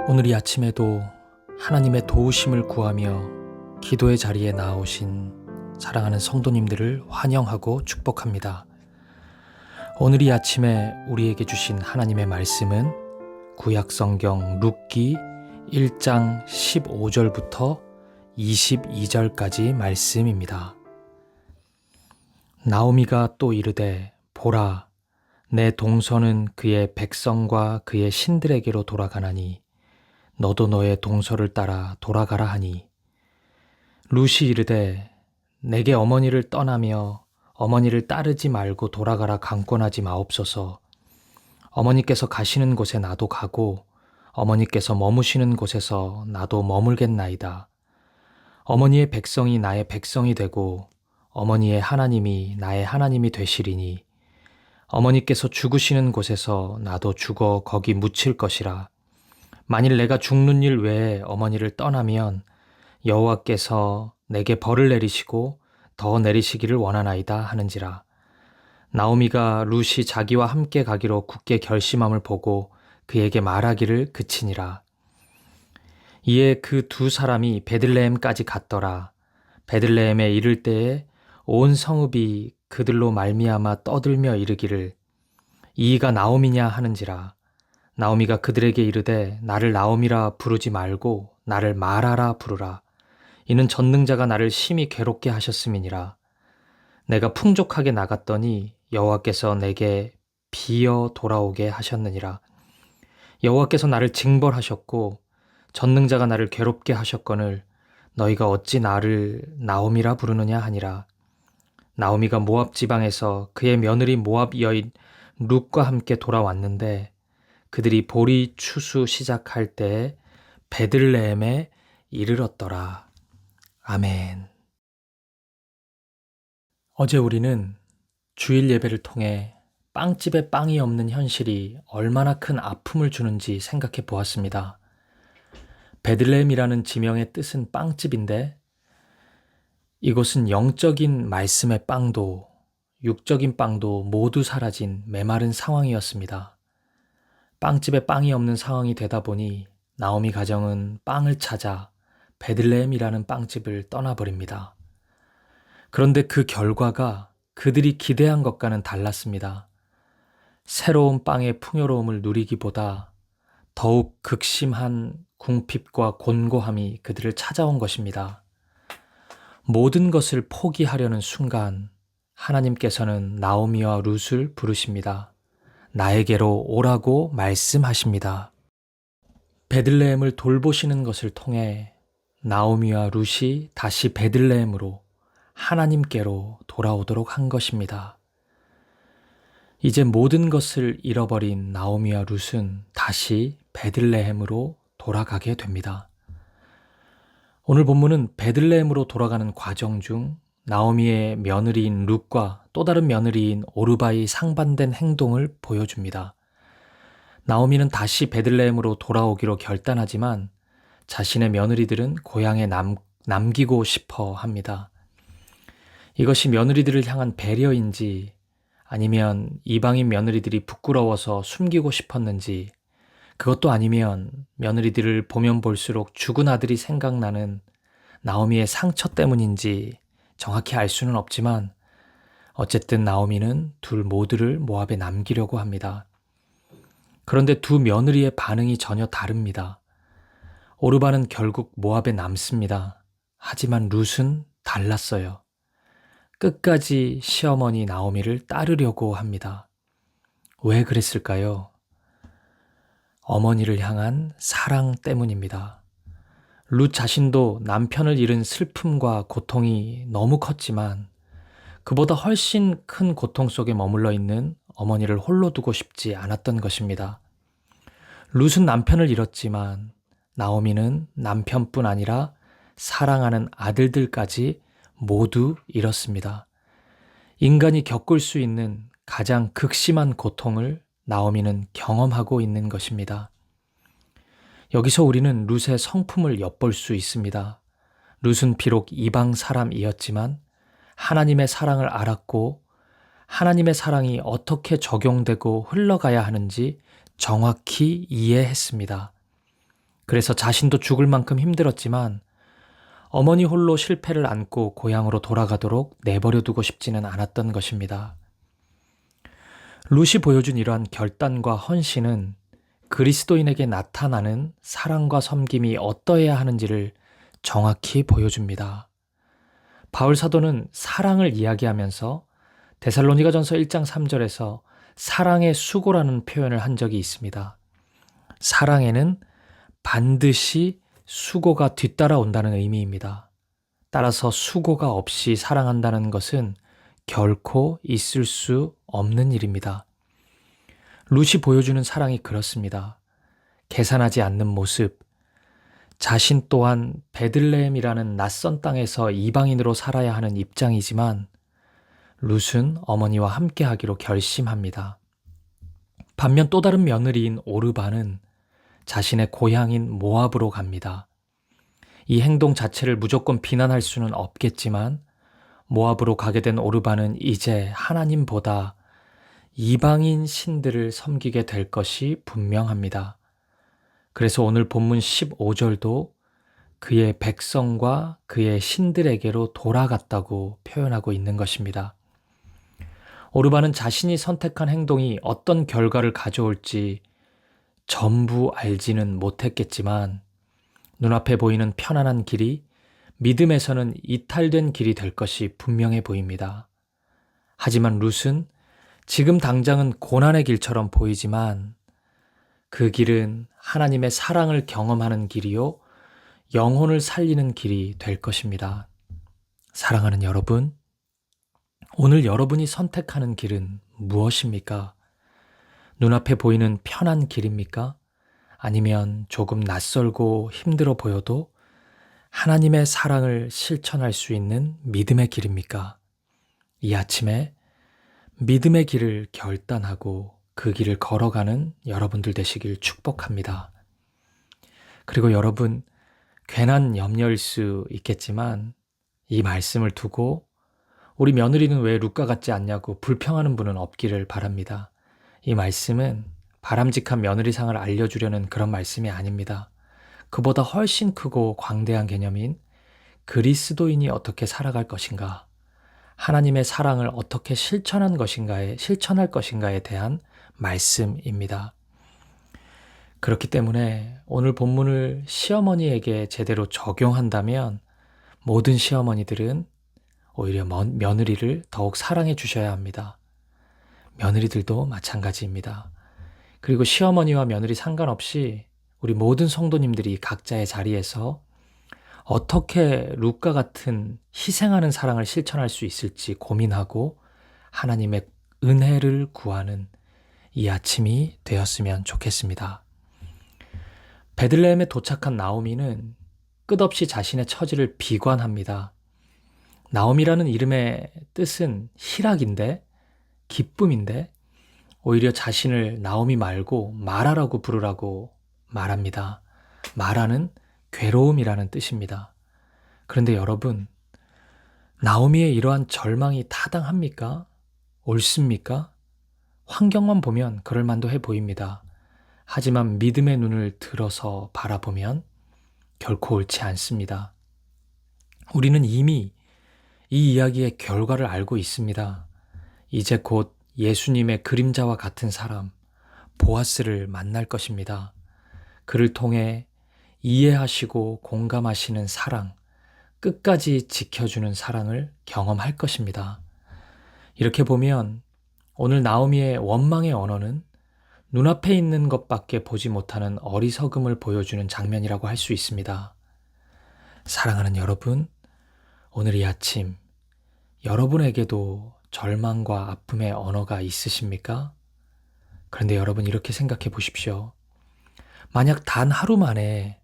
오늘 이 아침에도 하나님의 도우심을 구하며 기도의 자리에 나오신 사랑하는 성도님들을 환영하고 축복합니다. 오늘 이 아침에 우리에게 주신 하나님의 말씀은 구약성경 룻기 1장 15절부터 22절까지 말씀입니다. 나오미가 또 이르되 보라, 내 동서는 그의 백성과 그의 신들에게로 돌아가나니 너도 너의 동서를 따라 돌아가라 하니, 룻이 이르되 내게 어머니를 떠나며 어머니를 따르지 말고 돌아가라 강권하지 마옵소서. 어머니께서 가시는 곳에 나도 가고 어머니께서 머무시는 곳에서 나도 머물겠나이다. 어머니의 백성이 나의 백성이 되고 어머니의 하나님이 나의 하나님이 되시리니 어머니께서 죽으시는 곳에서 나도 죽어 거기 묻힐 것이라. 만일 내가 죽는 일 외에 어머니를 떠나면 여호와께서 내게 벌을 내리시고 더 내리시기를 원하나이다 하는지라. 나오미가 룻이 자기와 함께 가기로 굳게 결심함을 보고 그에게 말하기를 그치니라. 이에 그 두 사람이 베들레헴까지 갔더라. 베들레헴에 이를 때에 온 성읍이 그들로 말미암아 떠들며 이르기를 이가 나오미냐 하는지라. 나오미가 그들에게 이르되 나를 나오미라 부르지 말고 나를 마라라 부르라. 이는 전능자가 나를 심히 괴롭게 하셨음이니라. 내가 풍족하게 나갔더니 여호와께서 내게 비어 돌아오게 하셨느니라. 여호와께서 나를 징벌하셨고 전능자가 나를 괴롭게 하셨거늘 너희가 어찌 나를 나오미라 부르느냐 하니라. 나오미가 모압 지방에서 그의 며느리 모압 여인 룻과 함께 돌아왔는데 그들이 보리 추수 시작할 때에 베들레헴에 이르렀더라. 아멘. 어제 우리는 주일 예배를 통해 빵집에 빵이 없는 현실이 얼마나 큰 아픔을 주는지 생각해 보았습니다. 베들레헴이라는 지명의 뜻은 빵집인데 이곳은 영적인 말씀의 빵도 육적인 빵도 모두 사라진 메마른 상황이었습니다. 빵집에 빵이 없는 상황이 되다 보니 나오미 가정은 빵을 찾아 베들레헴이라는 빵집을 떠나버립니다. 그런데 그 결과가 그들이 기대한 것과는 달랐습니다. 새로운 빵의 풍요로움을 누리기보다 더욱 극심한 궁핍과 곤고함이 그들을 찾아온 것입니다. 모든 것을 포기하려는 순간 하나님께서는 나오미와 룻을 부르십니다. 나에게로 오라고 말씀하십니다. 베들레헴을 돌보시는 것을 통해 나오미와 룻이 다시 베들레헴으로 하나님께로 돌아오도록 한 것입니다. 이제 모든 것을 잃어버린 나오미와 룻은 다시 베들레헴으로 돌아가게 됩니다. 오늘 본문은 베들레헴으로 돌아가는 과정 중 나오미의 며느리인 룻과 또 다른 며느리인 오르바의 상반된 행동을 보여줍니다. 나오미는 다시 베들레헴으로 돌아오기로 결단하지만 자신의 며느리들은 고향에 남기고 싶어 합니다. 이것이 며느리들을 향한 배려인지 아니면 이방인 며느리들이 부끄러워서 숨기고 싶었는지, 그것도 아니면 며느리들을 보면 볼수록 죽은 아들이 생각나는 나오미의 상처 때문인지 정확히 알 수는 없지만 어쨌든 나오미는 둘 모두를 모압에 남기려고 합니다. 그런데 두 며느리의 반응이 전혀 다릅니다. 오르바는 결국 모압에 남습니다. 하지만 룻은 달랐어요. 끝까지 시어머니 나오미를 따르려고 합니다. 왜 그랬을까요? 어머니를 향한 사랑 때문입니다. 룻 자신도 남편을 잃은 슬픔과 고통이 너무 컸지만 그보다 훨씬 큰 고통 속에 머물러 있는 어머니를 홀로 두고 싶지 않았던 것입니다. 룻은 남편을 잃었지만 나오미는 남편뿐 아니라 사랑하는 아들들까지 모두 잃었습니다. 인간이 겪을 수 있는 가장 극심한 고통을 나오미는 경험하고 있는 것입니다. 여기서 우리는 룻의 성품을 엿볼 수 있습니다. 룻은 비록 이방 사람이었지만 하나님의 사랑을 알았고 하나님의 사랑이 어떻게 적용되고 흘러가야 하는지 정확히 이해했습니다. 그래서 자신도 죽을 만큼 힘들었지만 어머니 홀로 실패를 안고 고향으로 돌아가도록 내버려 두고 싶지는 않았던 것입니다. 룻이 보여준 이러한 결단과 헌신은 그리스도인에게 나타나는 사랑과 섬김이 어떠해야 하는지를 정확히 보여줍니다. 바울 사도는 사랑을 이야기하면서 데살로니가전서 1장 3절에서 사랑의 수고라는 표현을 한 적이 있습니다. 사랑에는 반드시 수고가 뒤따라온다는 의미입니다. 따라서 수고가 없이 사랑한다는 것은 결코 있을 수 없는 일입니다. 룻이 보여주는 사랑이 그렇습니다. 계산하지 않는 모습, 자신 또한 베들레헴이라는 낯선 땅에서 이방인으로 살아야 하는 입장이지만 룻은 어머니와 함께하기로 결심합니다. 반면 또 다른 며느리인 오르바는 자신의 고향인 모압으로 갑니다. 이 행동 자체를 무조건 비난할 수는 없겠지만 모압으로 가게 된 오르바는 이제 하나님보다 이방인 신들을 섬기게 될 것이 분명합니다. 그래서 오늘 본문 15절도 그의 백성과 그의 신들에게로 돌아갔다고 표현하고 있는 것입니다. 오르바는 자신이 선택한 행동이 어떤 결과를 가져올지 전부 알지는 못했겠지만 눈앞에 보이는 편안한 길이 믿음에서는 이탈된 길이 될 것이 분명해 보입니다. 하지만 룻은 지금 당장은 고난의 길처럼 보이지만 그 길은 하나님의 사랑을 경험하는 길이요, 영혼을 살리는 길이 될 것입니다. 사랑하는 여러분, 오늘 여러분이 선택하는 길은 무엇입니까? 눈앞에 보이는 편한 길입니까? 아니면 조금 낯설고 힘들어 보여도 하나님의 사랑을 실천할 수 있는 믿음의 길입니까? 이 아침에 믿음의 길을 결단하고 그 길을 걸어가는 여러분들 되시길 축복합니다. 그리고 여러분, 괜한 염려일 수 있겠지만 이 말씀을 두고 우리 며느리는 왜 룻과 같지 않냐고 불평하는 분은 없기를 바랍니다. 이 말씀은 바람직한 며느리상을 알려주려는 그런 말씀이 아닙니다. 그보다 훨씬 크고 광대한 개념인 그리스도인이 어떻게 살아갈 것인가, 하나님의 사랑을 어떻게 실천할 것인가에 대한 말씀입니다. 그렇기 때문에 오늘 본문을 시어머니에게 제대로 적용한다면 모든 시어머니들은 오히려 며느리를 더욱 사랑해 주셔야 합니다. 며느리들도 마찬가지입니다. 그리고 시어머니와 며느리 상관없이 우리 모든 성도님들이 각자의 자리에서 어떻게 룻과 같은 희생하는 사랑을 실천할 수 있을지 고민하고 하나님의 은혜를 구하는 이 아침이 되었으면 좋겠습니다. 베들레헴에 도착한 나오미는 끝없이 자신의 처지를 비관합니다. 나오미라는 이름의 뜻은 희락인데, 기쁨인데 오히려 자신을 나오미 말고 마라라고 부르라고 말합니다. 마라는 괴로움이라는 뜻입니다. 그런데 여러분, 나오미의 이러한 절망이 타당합니까? 옳습니까? 환경만 보면 그럴 만도 해 보입니다. 하지만 믿음의 눈을 들어서 바라보면 결코 옳지 않습니다. 우리는 이미 이 이야기의 결과를 알고 있습니다. 이제 곧 예수님의 그림자와 같은 사람, 보아스를 만날 것입니다. 그를 통해 이해하시고 공감하시는 사랑, 끝까지 지켜주는 사랑을 경험할 것입니다. 이렇게 보면 오늘 나오미의 원망의 언어는 눈앞에 있는 것밖에 보지 못하는 어리석음을 보여주는 장면이라고 할 수 있습니다. 사랑하는 여러분, 오늘 이 아침 여러분에게도 절망과 아픔의 언어가 있으십니까? 그런데 여러분 이렇게 생각해 보십시오. 만약 단 하루 만에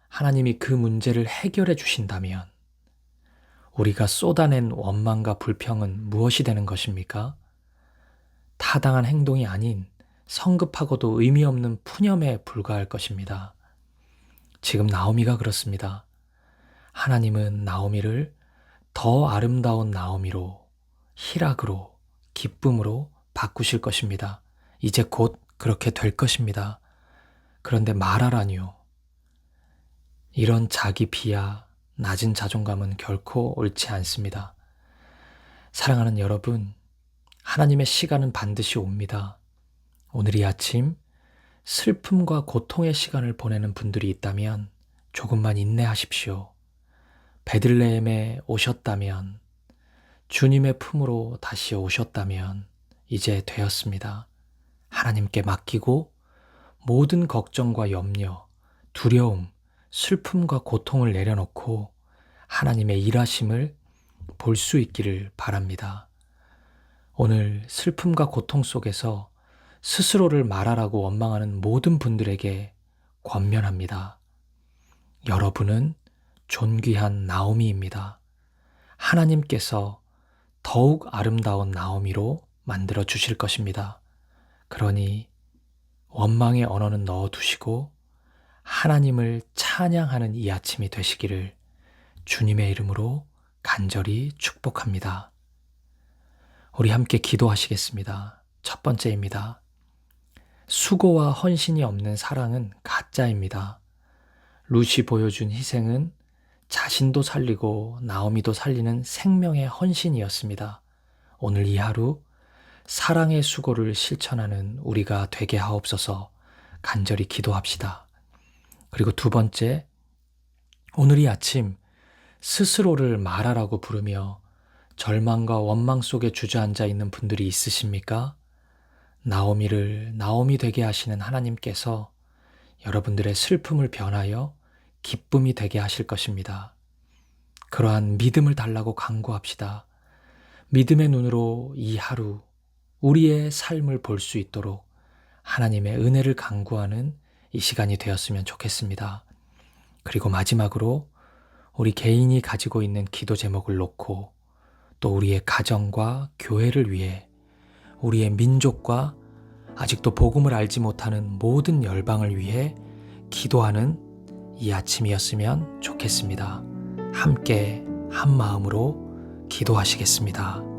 하나님이 그 문제를 해결해 주신다면 우리가 쏟아낸 원망과 불평은 무엇이 되는 것입니까? 타당한 행동이 아닌 성급하고도 의미 없는 푸념에 불과할 것입니다. 지금 나오미가 그렇습니다. 하나님은 나오미를 더 아름다운 나오미로, 희락으로, 기쁨으로 바꾸실 것입니다. 이제 곧 그렇게 될 것입니다. 그런데 마라라니요. 이런 자기 비하, 낮은 자존감은 결코 옳지 않습니다. 사랑하는 여러분, 하나님의 시간은 반드시 옵니다. 오늘 이 아침 슬픔과 고통의 시간을 보내는 분들이 있다면 조금만 인내하십시오. 베들레헴에 오셨다면, 주님의 품으로 다시 오셨다면 이제 되었습니다. 하나님께 맡기고 모든 걱정과 염려, 두려움, 슬픔과 고통을 내려놓고 하나님의 일하심을 볼 수 있기를 바랍니다. 오늘 슬픔과 고통 속에서 스스로를 말하라고 원망하는 모든 분들에게 권면합니다. 여러분은 존귀한 나오미입니다. 하나님께서 더욱 아름다운 나오미로 만들어 주실 것입니다. 그러니 원망의 언어는 넣어두시고 하나님을 찬양하는 이 아침이 되시기를 주님의 이름으로 간절히 축복합니다. 우리 함께 기도하시겠습니다. 첫 번째입니다. 수고와 헌신이 없는 사랑은 가짜입니다. 룻이 보여준 희생은 자신도 살리고 나오미도 살리는 생명의 헌신이었습니다. 오늘 이 하루 사랑의 수고를 실천하는 우리가 되게 하옵소서 간절히 기도합시다. 그리고 두 번째, 오늘 이 아침 스스로를 말하라고 부르며 절망과 원망 속에 주저앉아 있는 분들이 있으십니까? 나오미를 나오미 되게 하시는 하나님께서 여러분들의 슬픔을 변하여 기쁨이 되게 하실 것입니다. 그러한 믿음을 달라고 간구합시다. 믿음의 눈으로 이 하루 우리의 삶을 볼 수 있도록 하나님의 은혜를 간구하는 이 시간이 되었으면 좋겠습니다. 그리고 마지막으로 우리 개인이 가지고 있는 기도 제목을 놓고 또 우리의 가정과 교회를 위해 우리의 민족과 아직도 복음을 알지 못하는 모든 열방을 위해 기도하는 이 아침이었으면 좋겠습니다. 함께 한 마음으로 기도하시겠습니다.